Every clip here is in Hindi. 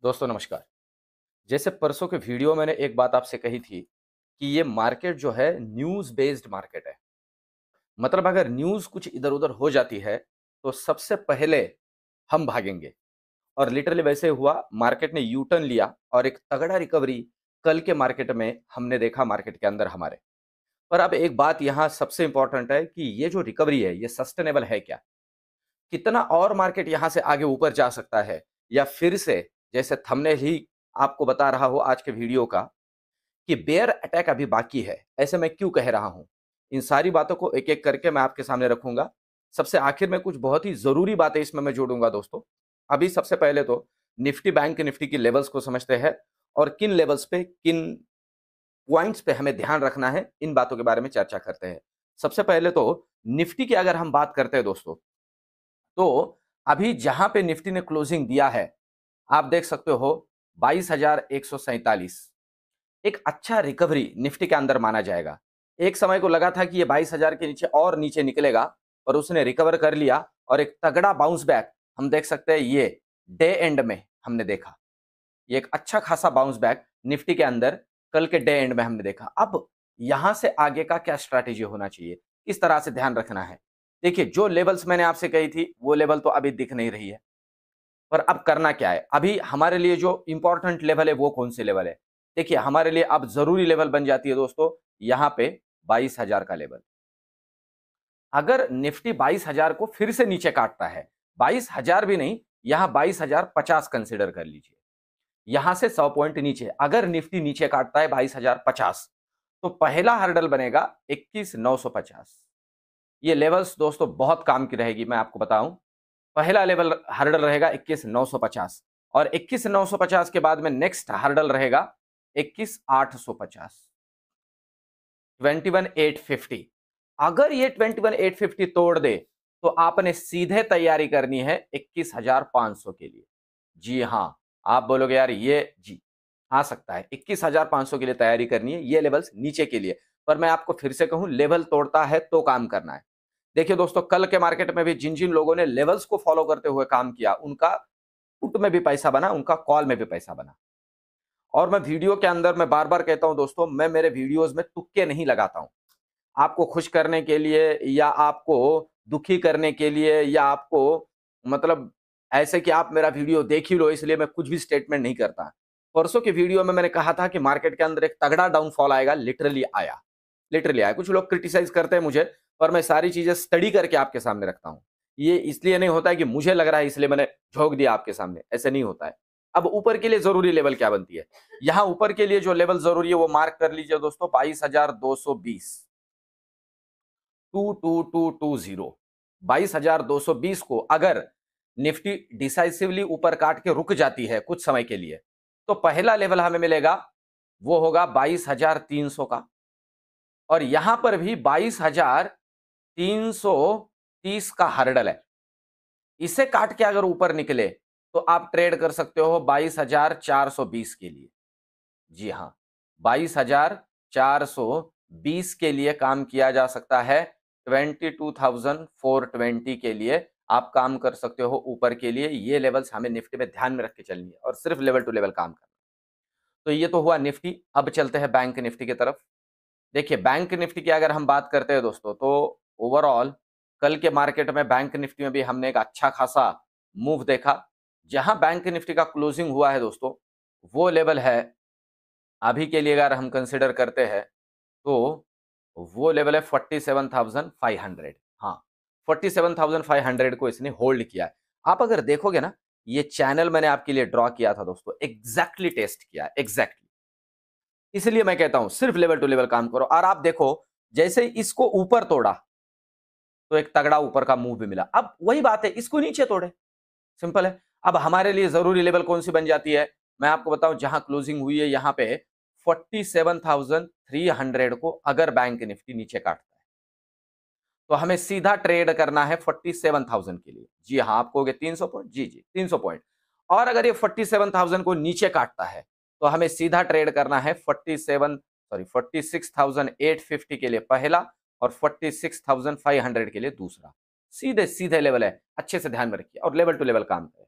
दोस्तों नमस्कार। जैसे परसों के वीडियो मैंने एक बात आपसे कही थी कि ये मार्केट जो है न्यूज़ बेस्ड मार्केट है। मतलब अगर न्यूज़ कुछ इधर-उधर हो जाती है, तो सबसे पहले हम भागेंगे और लिटरली वैसे हुआ। मार्केट ने यू टर्न लिया और एक तगड़ा रिकवरी कल के मार्केट में हमने देखा मार्केट के अंदर हमारे। पर अब एक बात यहाँ सबसे इम्पोर्टेंट है कि ये जो रिकवरी है, ये सस्टेनेबल है क्या? कितना और मार्केट यहाँ से आगे ऊपर जा सकता है? या फिर से जैसे थंबनेल ही आपको बता रहा हो आज के वीडियो का कि बेयर अटैक अभी बाकी है। ऐसे मैं क्यों कह रहा हूँ? इन सारी बातों को एक-एक करके मैं आपके सामने रखूँगा। सबसे आखिर में कुछ बहुत ही ज़रूरी बातें इसमें मैं जोड़ूँगा दोस्तों। अभी सबसे पहले तो निफ्टी, बैंक निफ्टी की लेवल्स को समझते हैं और किन लेवल्स पे, किन पॉइंट्स पे हमें ध्यान रखना है, इन बातों के बारे में चर्चा करते हैं। सबसे पहले तो निफ्टी की अगर हम बात करते हैं दोस्तों, तो अभी जहाँ पे निफ्टी ने क्लोजिंग दिया है, आप देख सकते हो 22,147। एक अच्छा रिकवरी निफ्टी के अंदर माना जाएगा। एक समय को लगा था कि ये 22,000 के नीचे और नीचे निकलेगा, पर उसने रिकवर कर लिया और एक तगड़ा बाउंस बैक हम देख सकते हैं ये डे एंड में हमने देखा। ये एक अच्छा खासा बाउंस बैक निफ्टी के अंदर कल के डे एंड में हमने देखा। अब यहां से आगे का क्या स्ट्रैटेजी होना चाहिए, इस तरह से ध्यान रखना है। देखिए, जो लेवल्स मैंने आपसे कही थी, वो लेवल तो अभी दिख नहीं रही है। पर अब करना क्या है? अभी हमारे लिए जो इंपॉर्टेंट लेवल है वो कौन से लेवल है? देखिए, हमारे लिए अब जरूरी लेवल बन जाती है दोस्तों, यहां पे 22,000 का लेवल। अगर निफ्टी 22,000 को फिर से नीचे काटता है, 22,000 भी नहीं, यहां 22,050 कंसिडर कर लीजिए। यहां से 100 पॉइंट नीचे अगर निफ्टी नीचे काटता है 22,050, तो पहला हर्डल बनेगा 21,950। ये लेवल्स दोस्तों बहुत काम की रहेगी, मैं आपको बताऊं। पहला लेवल हर्डल रहेगा 21,950 और 21,950 के बाद में नेक्स्ट हर्डल रहेगा 21,850, 21,850। अगर ये 21,850 तोड़ दे, तो आपने सीधे तैयारी करनी है 21,500 के लिए। जी हां, आप बोलोगे यार ये जी आ सकता है, 21,500 के लिए तैयारी करनी है, ये लेवल्स नीचे के लिए। पर मैं आपको फिर से कहूं, लेवल तोड़ता है तो काम करना है। देखिए दोस्तों, कल के मार्केट में भी जिन जिन लोगों ने लेवल्स को फॉलो करते हुए काम किया, उनका पुट में भी पैसा बना, उनका कॉल में भी पैसा बना। और मैं वीडियो के अंदर मैं बार बार कहता हूं दोस्तों, मैं मेरे वीडियोस में तुक्के नहीं लगाता हूं। आपको खुश करने के लिए या आपको दुखी करने के लिए या आपको मतलब ऐसे कि आप मेरा वीडियो देख ही लो, इसलिए मैं कुछ भी स्टेटमेंट नहीं करता। परसों के वीडियो में मैंने कहा था कि मार्केट के अंदर एक तगड़ा डाउनफॉल आएगा, लिटरली आया। लिटरली आया। कुछ लोग क्रिटिसाइज करते हैं मुझे, पर मैं सारी चीजें स्टडी करके आपके सामने रखता हूं। ये इसलिए नहीं होता है कि मुझे लग रहा है इसलिए मैंने झोंक दिया आपके सामने, ऐसे नहीं होता है। अब ऊपर के लिए जरूरी लेवल क्या बनती है? यहां ऊपर के लिए जो लेवल जरूरी है वो मार्क कर लीजिए दोस्तों, 22,220, 22220। 22,220 को अगर निफ्टी डिसाइसिवली ऊपर काट के रुक जाती है कुछ समय के लिए, तो पहला लेवल हमें मिलेगा, वो होगा 22,300 का। और यहां पर भी 22,330 का हर्डल है। इसे काट के अगर ऊपर निकले, तो आप ट्रेड कर सकते हो 22,420 के लिए। जी हां, 22,420 के लिए काम किया जा सकता है। 22,420 के लिए आप काम कर सकते हो ऊपर के लिए। ये लेवल्स हमें निफ्टी में ध्यान में रख के चलनी है और सिर्फ लेवल टू लेवल काम करना। तो ये तो हुआ निफ्टी। अब चलते हैं बैंक निफ्टी की तरफ। देखिए, बैंक निफ्टी की अगर हम बात करते हैं दोस्तों, तो ओवरऑल कल के मार्केट में बैंक निफ्टी में भी हमने एक अच्छा खासा मूव देखा। जहां बैंक निफ्टी का क्लोजिंग हुआ है दोस्तों, वो लेवल है, अभी के लिए अगर हम कंसिडर करते हैं, तो वो लेवल है 47,500। हाँ, 47,500 को इसने होल्ड किया है। आप अगर देखोगे ना, ये चैनल मैंने आपके लिए ड्रॉ किया था दोस्तों, एग्जैक्टली टेस्ट किया, एग्जैक्टली। इसलिए मैं कहता हूं सिर्फ लेवल टू लेवल काम करो। और आप देखो, जैसे इसको ऊपर तोड़ा, तो एक तगड़ा ऊपर का मूव भी मिला। अब वही बात है, इसको नीचे तोड़े, सिंपल है। अब हमारे लिए जरूरी लेवल कौन सी बन जाती है? मैं आपको बताऊं, जहां क्लोजिंग हुई है यहां पे 47,300 को अगर बैंक निफ्टी नीचे काटता है, तो हमें सीधा ट्रेड करना है 47,000 के लिए। जी हाँ, आप कहोगे 300 पॉइंट, जी जी 300 पॉइंट। और अगर ये 47,000 को नीचे काटता है, तो हमें सीधा ट्रेड करना है 46,850 के लिए पहला और 46,500 के लिए दूसरा। सीधे सीधे लेवल है, अच्छे से ध्यान में रखिए और लेवल टू लेवल काम करें।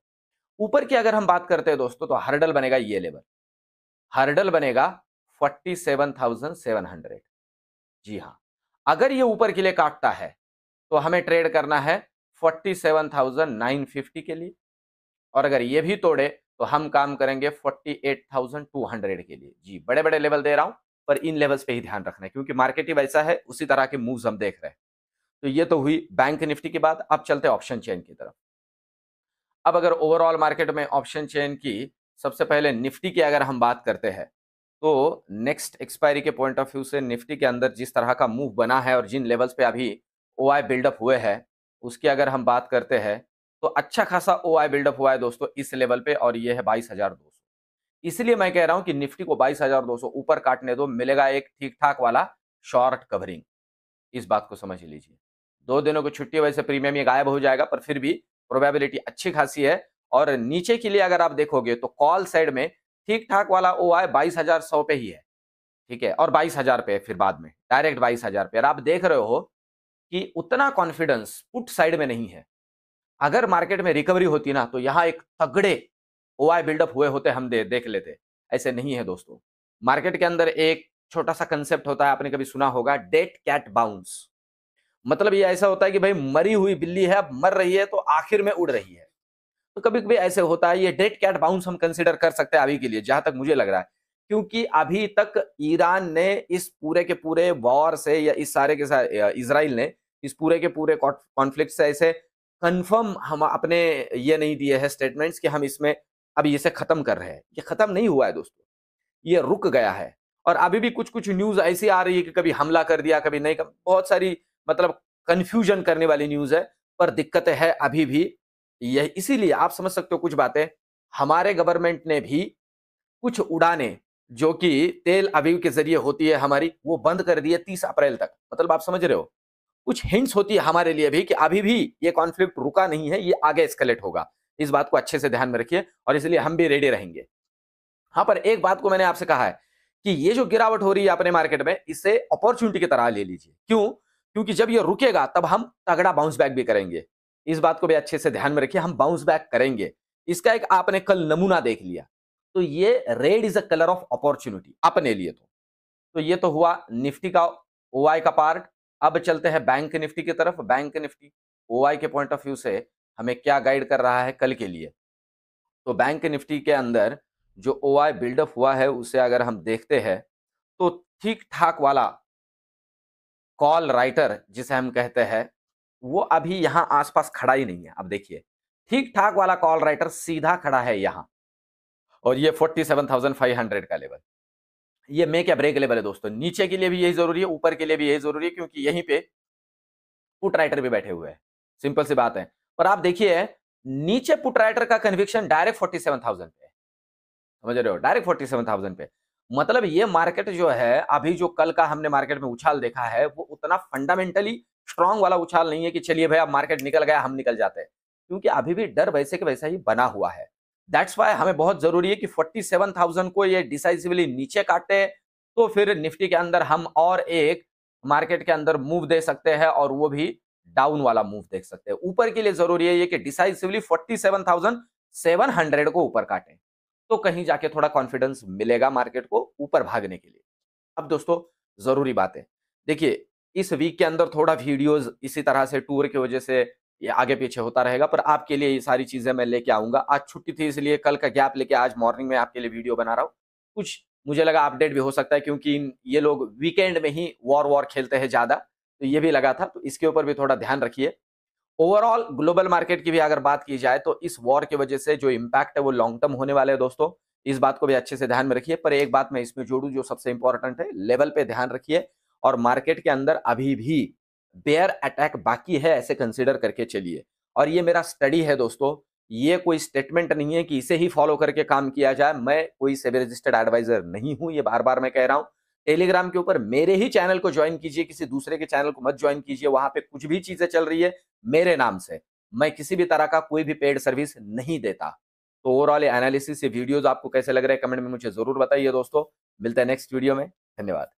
ऊपर की अगर हम बात करते हैं दोस्तों, तो हर्डल बनेगा ये लेवल, हर्डल बनेगा 47,700। जी हाँ, अगर ये ऊपर के लिए काटता है तो हमें ट्रेड करना है 47,950 के लिए, और अगर ये भी तोड़े तो हम काम करेंगे 48,200 के लिए। जी, बड़े बड़े लेवल दे रहा हूं, पर इन लेवल्स पे ही ध्यान रखना है, क्योंकि मार्केट ही वैसा है, उसी तरह के मूव्स हम देख रहे हैं। तो ये तो हुई बैंक निफ्टी की बात। अब चलते हैं ऑप्शन चेन की तरफ। अब अगर ओवरऑल मार्केट में ऑप्शन चेन की, सबसे पहले निफ्टी की अगर हम बात करते हैं, तो नेक्स्ट एक्सपायरी के पॉइंट ऑफ व्यू से निफ्टी के अंदर जिस तरह का मूव बना है और जिन लेवल्स पे अभी ओआई बिल्डअप हुए हैं, उसकी अगर हम बात करते हैं, तो अच्छा खासा ओआई बिल्डअप हुआ है दोस्तों इस लेवल पे, और ये है 22,200। इसलिए मैं कह रहा हूं कि निफ्टी को 22,200 ऊपर काटने दो, मिलेगा एक ठीक ठाक वाला शॉर्ट कवरिंग। इस बात को समझ लीजिए। 2 दिनों की छुट्टी वजह से प्रीमियम ये गायब हो जाएगा, पर फिर भी प्रोबेबिलिटी अच्छी खासी है। और नीचे के लिए अगर आप देखोगे तो कॉल साइड में ठीक-ठाक वाला ओआई 22,100 पे ही है, ठीक है? और 22,000 पे फिर बाद में, डायरेक्ट 22,000 पे। और आप देख रहे हो कि उतना कॉन्फिडेंस पुट साइड में नहीं है। अगर मार्केट में रिकवरी होती ना, तो यहां एक तगड़े ओआई बिल्डअप हुए होते, हम देख लेते। ऐसे नहीं है दोस्तों। मार्केट के अंदर एक छोटा सा कंसेप्ट होता है, आपने कभी सुना होगा, डेड कैट बाउंस। मतलब ये ऐसा होता है कि भाई मरी हुई बिल्ली है, अब मर रही है तो आखिर में उड़ रही है। तो कभी-कभी ऐसे होता है, ये डेड कैट बाउंस हम कंसीडर कर सकते हैं अभी के लिए, जहां तक मुझे लग रहा है। क्योंकि अभी तक ईरान ने इस पूरे के पूरे वॉर से, या इस सारे के सारे इज़राइल ने इस पूरे के पूरे कॉन्फ्लिक्ट से ऐसे कंफर्म हम अपने ये नहीं दिए हैं स्टेटमेंट्स कि हम इसमें अभी इसे खत्म कर रहे हैं। ये खत्म नहीं हुआ है दोस्तों, ये रुक गया है। और अभी भी कुछ-कुछ न्यूज़ ऐसी आ रही है कि कभी हमला कर दिया, कभी नहीं, बहुत सारी मतलब कन्फ्यूजन करने वाली न्यूज़ है, पर दिक्कतें हैं अभी भी। यही इसीलिए आप समझ सकते हो कुछ बातें, हमारे गवर्नमेंट ने भी कुछ उड़ानें जो कि तेल अवीव के ज़रिए होती है हमारी, वो बंद कर दी है 30 अप्रैल तक। मतलब आप समझ रहे हो? कुछ हिंट्स होती है हमारे लिए भी कि अभी भी ये कॉन्फ्लिक्ट रुका नहीं है, ये आगे एस्केलेट होगा। इस बात को अच्छे से ध्यान में रखिए, और इसलिए हम भी रेडी रहेंगे। हाँ, पर एक बात को मैंने आपसे कहा है कि ये जो गिरावट हो रही है अपने मार्केट में, इसे अपॉर्चुनिटी की तरह ले लीजिए। क्यों? क्योंकि जब ये रुकेगा तब हम तगड़ा बाउंस बैक भी करेंगे। इस बात को भी अच्छे से ध्यान में रखिए, हम बाउंस बैक करेंगे। इसका एक आपने कल नमूना देख लिया। तो ये red is a colour of opportunity अपने लिए तो। तो ये तो हुआ निफ्टी का ओआई का पार्ट। अब चलते हैं बैंक निफ्टी की तरफ। बैंक निफ्टी ओआई के पॉइंट ऑफ व्यू से हमें क्या गाइड कर रहा है कल के लिए? तो बैंक निफ्टी के अंदर जो ओआई बिल्डअप हुआ है, उसे अगर हम देखते हैं, तो ठीक-ठाक वाला कॉल राइटर जिसे हम कहते हैं, वो अभी यहां आसपास खड़ा ही नहीं है। अब देखिए, ठीक-ठाक वाला कॉल राइटर सीधा खड़ा है यहां, और ये 47,500 का लेवल। ये मेक या ब्रेक लेवल है दोस्तों। नीचे के लिए भी यही जरूरी है, ऊपर के लिए भी यही जरूरी है, क्योंकि यहीं पे पुट राइटर भी बैठे हुए हैं। सिंपल सी बात है। पर आप देखिए, नीचे पुट राइटर का कन्विक्शन डायरेक्ट 47,000 पे है। समझ रहे हो? डायरेक्ट 47,000 पे। मतलब ये मार्केट जो है, अभी जो कल का हमने मार्केट में उछाल देखा है, वो उतना फंडामेंटली स्ट्रांग वाला उछाल नहीं है कि चलिए भाई अब मार्केट निकल गया, हम निकल जाते हैं। क्योंकि अभी भी डर वैसे के वैसा ही बना हुआ है। दैट्स व्हाई हमें बहुत जरूरी है कि 47,000 को ये डिसाइसिवली नीचे काटे, तो फिर निफ्टी के अंदर हम और एक मार्केट के अंदर मूव दे सकते हैं, और वो भी डाउन वाला मूव देख सकते हैं। ऊपर के लिए जरूरी है ये कि डिसाइसिवली 47,700 को ऊपर काटें, तो कहीं जाके थोड़ा कॉन्फिडेंस मिलेगा मार्केट को ऊपर भागने के लिए। अब दोस्तों, जरूरी बात है, देखिए इस वीक के अंदर थोड़ा वीडियोस इसी तरह से टूर की वजह से ये आगे पीछे होता रहेगा, पर आपके लिए ये सारी चीजें मैं लेके आऊंगा। आज छुट्टी थी, इसलिए कल का गैप लेके आज मॉर्निंग में आपके लिए वीडियो बना रहा हूं। कुछ मुझे लगा अपडेट भी हो सकता है, क्योंकि ये लोग वीकेंड में ही वॉर वॉर खेलते हैं ज्यादा, तो ये भी लगा था, तो इसके ऊपर भी थोड़ा ध्यान रखिए। ओवरऑल ग्लोबल मार्केट की भी अगर बात की जाए, तो इस वॉर की वजह से जो इंपैक्ट है वो लॉन्ग टर्म होने वाले हैं दोस्तों। इस बात को भी अच्छे से ध्यान में रखिए। पर एक बात मैं इसमें जोड़ूं जो सबसे इंपॉर्टेंट है, लेवल पे ध्यान रखिए, और मार्केट के अंदर अभी भी बेयर अटैक बाकी है, ऐसे कंसीडर करके चलिए। और ये मेरा स्टडी है दोस्तों, ये कोई स्टेटमेंट नहीं है कि इसे ही फॉलो करके काम किया जाए। मैं कोई सेबी रजिस्टर्ड एडवाइजर नहीं हूं, ये बार बार मैं कह रहा हूं। टेलीग्राम के ऊपर मेरे ही चैनल को ज्वाइन कीजिए, किसी दूसरे के चैनल को मत ज्वाइन कीजिए। वहां पे कुछ भी चीजें चल रही है मेरे नाम से, मैं किसी भी तरह का कोई भी पेड सर्विस नहीं देता। तो ओवरऑल एनालिसिस, ये वीडियोस आपको कैसे लग रहे हैं, कमेंट में मुझे जरूर बताइए दोस्तों। मिलते हैं नेक्स्ट वीडियो में। धन्यवाद।